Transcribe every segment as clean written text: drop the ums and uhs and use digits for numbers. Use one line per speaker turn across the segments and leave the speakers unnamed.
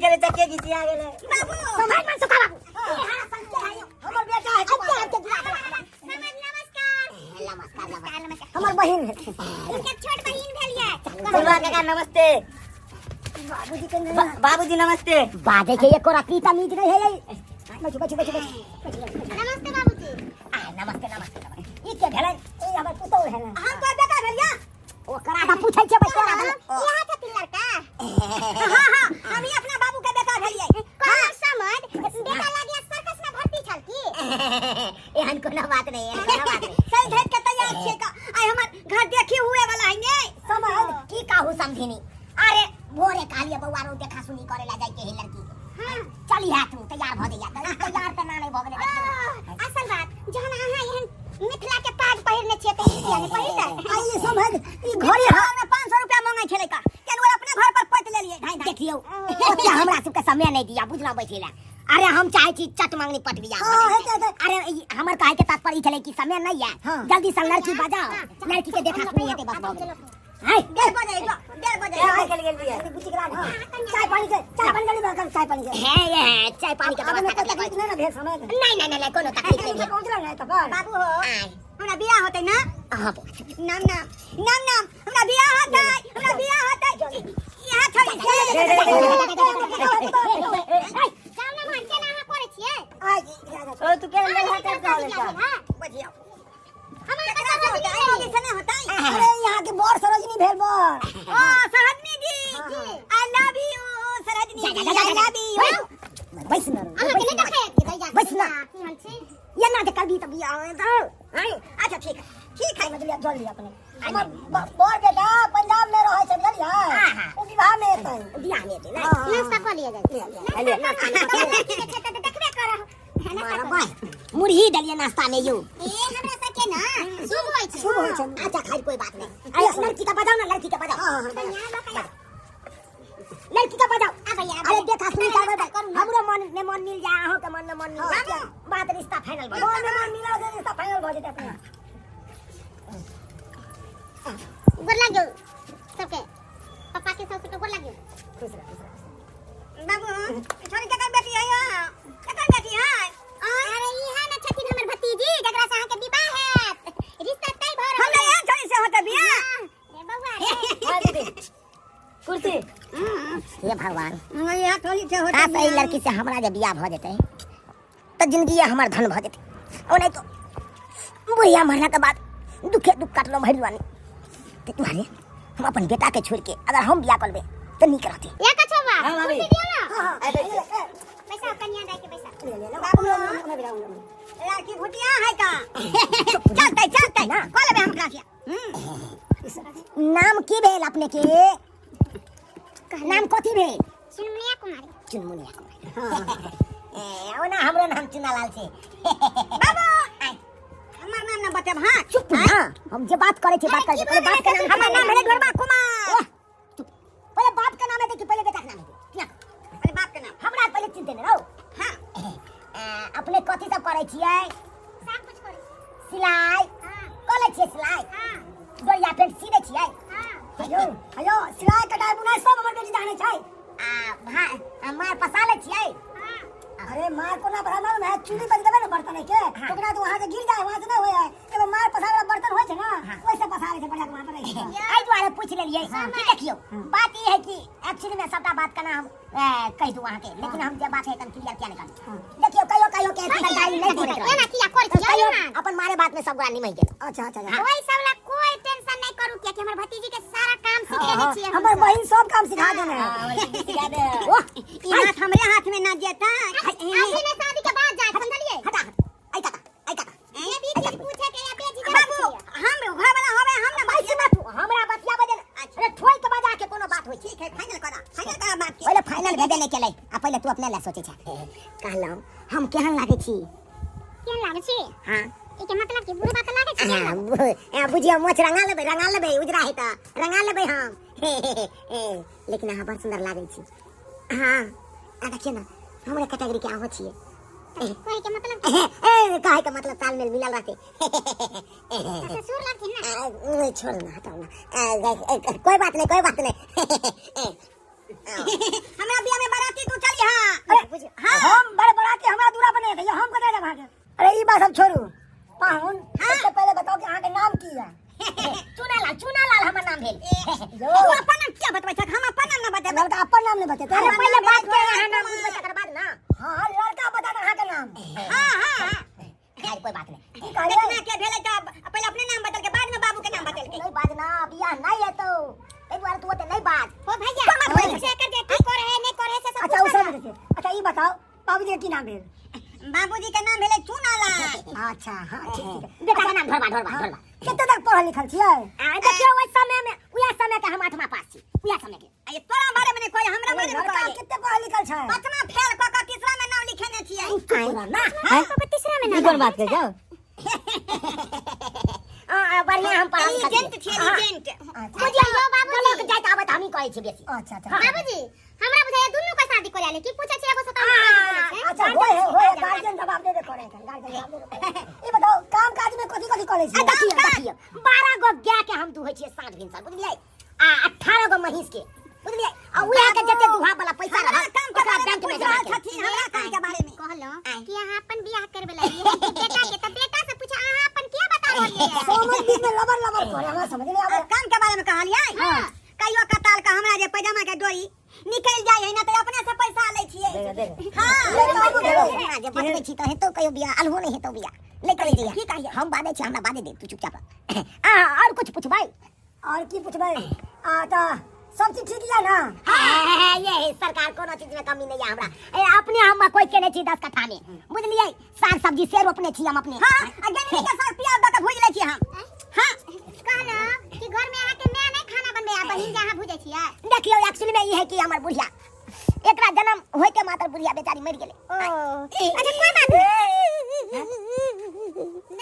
करे चक्के घिसिया गेले
बाबू समाज मन सुखा बाबू हां संके है हमर बेटा है नमस्कार हमर बहन है इनके छोट बहन भेलिए
बुलवा काका नमस्ते
बाबूजी के
बाबूजी नमस्ते
बाजे के एको राती तमीज नहीं है बच नमस्ते बाबूजी नमस्ते ई के भेलै ई हमर पुतौल है ना हां तो बेटा भेलिया ओ कराटा पूछै छै बच्चा यहां के लड़का हां हां हम ही अपना बाबू के बेटा भेलिए हां समझ बेटा लागिया सर्कस में भर्ती छल की एहन कोनो बात नहीं है कोनो बात नहीं सही भेट के तैयार छे का आई हमर घर देखी हुए वाला है ने समझ की काहू समझिनी अरे भोरे कालिया बौआ रो देखा सुनी करे ला जाय के है लड़की हां चली है तू तैयार भ गया तैयार त ना नहीं भ गेले असल बात जहन आहा एहन मिथिला के पाग पहिरने छिए त यानी पहिरते आई समझ ई घरे हमरा 500 रुपया मांगे छले का केन वो अपने घर पर पट लेलिए ढाई देखियो ओते हमरा सब के समय नहीं दिया बुझना बैठेला अरे हम चाहे छी चट मांगनी पट बिया अरे हमर काहे के तात्पर्य छले कि समय नहीं है जल्दी से लड़की बजाओ लड़की के देखा सुनी हेते बस भ गेल हाय डेढ़ बजे हाय चल गेल बिया बुच्ची के रात चाय पानी जल्दी बना चाय पानी है ये चाय पानी के व्यवस्था कर ले ना भेल समय नहीं कोनो तकलीफ नहीं है पहुंचला नहीं तो बाबू हो हमरा बियाह होतै ना हां नाम हमरा बियाह होतै यहां छोड़ी जाओ ना मान के ना करे छिए
ओ तू के अंदर हाथ कर जाओ
बजिया हमारे का होता है अरे यहाँ के बोर सरोजनी भेल बोर ओ Sarojini ji I love you Sarojini I love you बस ना बस ना ये ना तो कभी तब आए तो अच्छा ठीक है मतलब जल्दी अपने हमर बोर बेटा पंजाब में रहे छै बुझलियै ओ विवाह में एतै बियाह में एतै नाश्ता कर लिया जाय ले नाश्ता देखबे कर हमारा भाई मुरही दलिया नाश्ता में यू ए हमरा सके ना शुभ होय छै अच्छा खाई कोई बात नहीं अरे लड़की का बजाओ ना लड़की का बजाओ लड़की का बजाओ अरे देखा सुनी का हमरो मन में मन मिल जाए अहो के मन में मन मिल जाए बात रिश्ता फाइनल भ जाए मन मिला दे रिश्ता फाइनल भ जाए अपने गोर लागियो सबके पापा के साथ गोर लागियो खुश रह बाबू छोरी के बेटी है केकर बेटी है अरे ई है ना छथिन हमर भतीजी जकरा से अहाँ के विवाह है रिश्ता तय भ रहल हम यहाँ छोरी से होता बियाह रे बउआ रे
कुर्सी
हे भगवान यहाँ छोरी से होता सही लड़की से हमरा जे बियाह भ जेतै त जिंदगी हमर धन भ जेतै ओ नहीं तो बुढ़िया मरना के बाद दुखे दुख काटलो भरिवानी ते तुम्हारे हम अपन बेटा के छोड़ के अगर हम बियाह करबे त नीक रहते या कछो बा कुर्सी दियो ना हां पैसा कन्या दे के पैसा ले ले बाबू लड़की भुटिया है का चलते ना कॉल में हम क्लासिया नाम की भेल अपने के नाम कथि भेल चुनमुनिया कुमारी ओ ना हमरो नाम चुनालाल छे बाबू हमर नाम ना बतेब हां चुप ना हम जे बात करे छे बात करे पहले बाप का नाम हमर नाम भेले घरबा कुमार चुप पहले बाप का नाम है कि पहले बेटा का नाम है क्या पहले बाप का नाम हमरा पहले चिंते न रहो हां अपने कथि सब करे छियै सब कुछ करे सिलाई हां करे छियै सिलाई हां गोरिया पेंट सी दे छियै हां हेलो सिलाई कटाई बुनाई सब हमर बेटी जाने छै भाई मार पसा ले छियै हां अरे मार को ना ब्राह्मण में चूड़ी बन देबे ना बर्तन के ओकरा तो वहां से गिर जाए वहां से ना होय एगो मार पसावे वाला बर्तन होय छै ना वैसे पसावे छै बढ़िया वहां पर आई द्वारे पूछ लेलिए कि देखियो बात ये है कि एक्चुअली में सबटा बात का नाम कह दूं वहां के लेकिन हम जे बात है तन क्लियर क्या निकाल देखियो कहियो के सरकारी नहीं बोले एना किया कर छियै अपन मारे बात में सब गोरा निमई गेल अच्छा कोई सबला कोई टेंशन नहीं करू कि हमर भतीजी के सारा काम सिखेने छियै हमर बहिन सब काम सिखा देने सिखा दे ई हाथ हमरे हाथ में ना जेता अभी ने शादी के बाद जाए समझलिए हटा आई काका ये भी चीज पूछे के या बेजी बाबू हम घर वाला होवे हम ना बात मत हमरा बतिया बदे अरे ठोई के बजा के कोनो बात होई ठीक है फाइनल करा बात के पहले फाइनल भेजे नहीं चले आ पहले तू अपने ला सोचे छ कहलौ हम केहन लागे छी हां ई के मतलब की बुरी बात लागे छी हां बुझियो मोछ रंगा लेबे उजरा है त रंगा लेबे हम लेकिन हां बड़ सुंदर लागे छी हां आ देखिए ना हमरे कैटेगरी के आहो छिए कोई के मतलब काहे का मतलब तालमेल मिलल रहते ससुर लगती ना छोड़ ना हटाओ ना कोई बात नहीं हमरा बियाह में बाराती तू लड़का अपन नाम नहीं बतेते अरे पहले बात के यहाँ नाम पूछबे तकर बाद ना हां लड़का बता अहाँ के नाम हां खैर कोई बात नहीं की कहले इतना के भेले त पहले अपने नाम बदल के बाद में बाबू के नाम बदल के नहीं बात ना बियाह नहीं है तो ए बार तू ओते नहीं बात हो भैया से कर दे की करे नहीं करे से सब अच्छा उसे दे अच्छा ई बताओ बाबूजी की नाम भेल बाबूजी के नाम भेले चुनाला अच्छा हां ठीक है बेटा के नाम धरबा कितने तक पढ़ल लिखल छियै देखियो ओइ समय में उया समय के हम 8वां पास छी उया समय के ये तोरा बारे में कोई हमरा बारे में कोई कितने पढ़ल लिखल छै 5वां फेल क के तीसरा में नाम लिखेने छियै ना हां तीसरा में नाम कोन बात कर जाओ बढ़िया हम पढ़ल एजेंट छियै एजेंट बुझियो बाबू लोग जाइत आबत हम ही कहै छी बेसी अच्छा अच्छा बाबूजी हमरा बुझाय दुनु का शादी करे ले की पूछे छी एगो सता अच्छा होय गार्जियन जवाब दे करे गार्जियन जवाब दे ई बताओ काम काज में कथि कथि करे छी देखियो 12 गो गाय के हम दुहै छी साँझ भिनसर बुझलियै आ 18 गो महीष के बुझलियै आ उहा के जते दुहा वाला पैसा रह ओकरा बैंक में जमा छथिन हमरा काम के बारे में कहलो कि अहाँ अपन बियाह करबे लागिए बेटा के त बेटा से पूछा अहाँ अपन के बता रहलिए समझ बीच में लबर करे हमरा समझ नहीं आवे काम के बारे में कहलियै हां कहियो कताल का हमरा जे पैजामा के डोरी निकल जाय है ना तो अपने से पैसा ले छियै हां जे बतबै छी त हेतो कहियो बियाह अलहो नहीं हेतो बियाह ले कर दिया की कहिए हम बादे छी हमरा बादे दे तू चुपचाप और कुछ पूछबै और की पूछबै त सब चीज ठीक है ना ये सरकार कोनो चीज में कमी नहीं है हमरा अपने हम कोई के नहीं छी 10 कट्ठा में बुझलिए साग सब्जी से रोपने छी हम अपने हां अगेनी के साग प्याज द के भूज ले छी हम हां कहना कि घर में आके मैं नहीं खाना बनबे आ बहिन जहां भूजे छियै देखियो एक्चुअली में ई है कि हमर बुढ़िया एकरा जन्म होय के मात्र बुढ़िया बेचारी मर गेले अच्छा कोई बात नहीं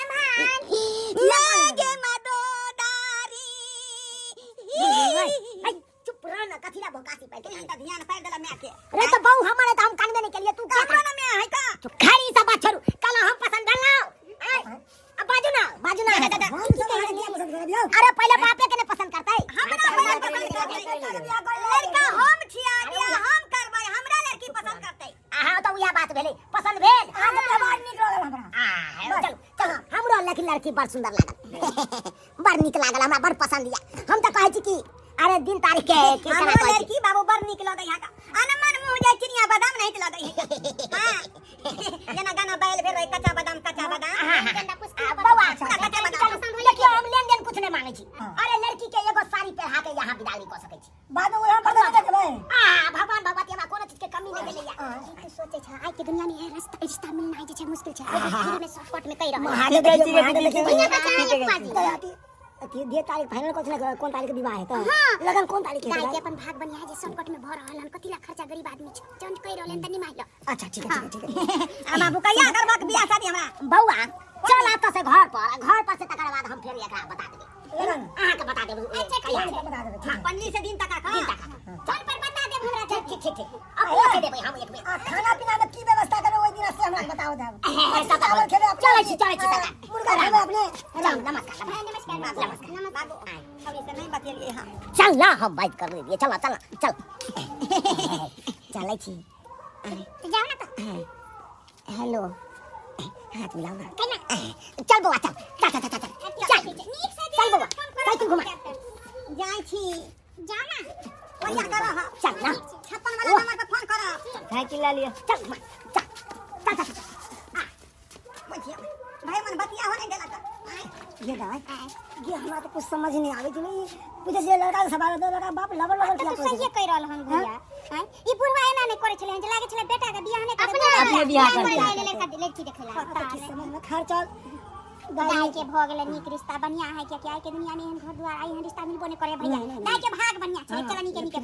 नमान लागे मदोदारी चुप रह ना कथिला भोकासी पे के त ध्यान कर देला मैं के अरे तो बहु हमारे त हम कानबे नहीं के लिए तू क्या ना मैं है का चुप खाली सब बात छोड़ू कल हम पसंद कर लो अब बाजू ना अरे पहले बापे के ने पसंद करता है हमरा लड़का हम छिया दिया हम करबै हमरा लड़की पसंद करतै हां तो उया बात भेलै पसंद भेल हां तो बड़ नीक लागल हमरा चल चल हमरो लड़की बड़ सुंदर लागल बड़ नीक लागल हमरा बड़ पसंद या हम त कहै छी कि अरे दिन तारीख के हमरा लड़की बाबू बड़ नीक लगै है आने मन मुंह जाय चिनिया बादाम नहीं त लगै हां जना गाना बैल भेल कच्चा बादाम बौआ कच्चा बादाम देखियो हम लेन देन कुछ नहीं मांगे छी अरे लड़की के एगो साड़ी पहना के यहां बिदाई क सकै छी बाद में हम बता देबै भगवान भगवती हमरा कोनो चीज के कमी नहीं देले या तू सोचे छ आज के दुनिया में रिश्ता मिलना है जे मुश्किल छ में शॉर्टकट में कहि रहल महादेव जी के दे तारीख फाइनल कौन तारीख के विवाह है त लगन कौन तारीख है के अपन भाग बनिया है जे शॉर्टकट में भ रहल हन कथिला खर्चा गरीब आदमी छ जौन कहि रहल तनी माइल अच्छा ठीक है आ बाबू कहिया करबा के बियाह शादी हमरा बौआ चल आता से घर पर से तकर बाद हम फिर एकरा बता देबे लगन अहाँ के बता देबे कहिया बता देबे हां 15 से दिन तक चल पर बता देब हमरा ठीक अब पूछ देबे हम एक बेर खाना पीना में की व्यवस्था करबे ओइ दिन से हमरा बताओ देब चलै छी मुर्गा खाबे अपने चल नमस्कार बाबू हम इसे नहीं बतेलिए हां चल ना हम बात कर लिए चल चलै छी जाओ ना तो हेलो हाथ मिलाओ ना चल बौआ चल चल बौआ साइकिल घुमा जाई छी जाओ ना ओया करो चल ना 56 वाला नंबर पे फोन करो साइकिल ला लियो चल चल भाई मन बतिया हो नहीं देला त ये दाई ये हमरा तो कुछ समझ नहीं आवे जी नहीं पूछे जे लड़का के सवाल दे लड़का बाप लबर किया तो सही कह रहल हम भैया हैं ई बुढ़वा एना नहीं करे छले जे लागे छले बेटा के बियाह नहीं करे अपने बियाह कर लड़की देखेला समझ में खर्चा दाई के भ गेले नीक रिश्ता बढ़िया है क्या के दुनिया में घर द्वार आई है रिश्ता मिलबो नहीं करे भैया दाई के भाग बढ़िया छै चल नीके नीके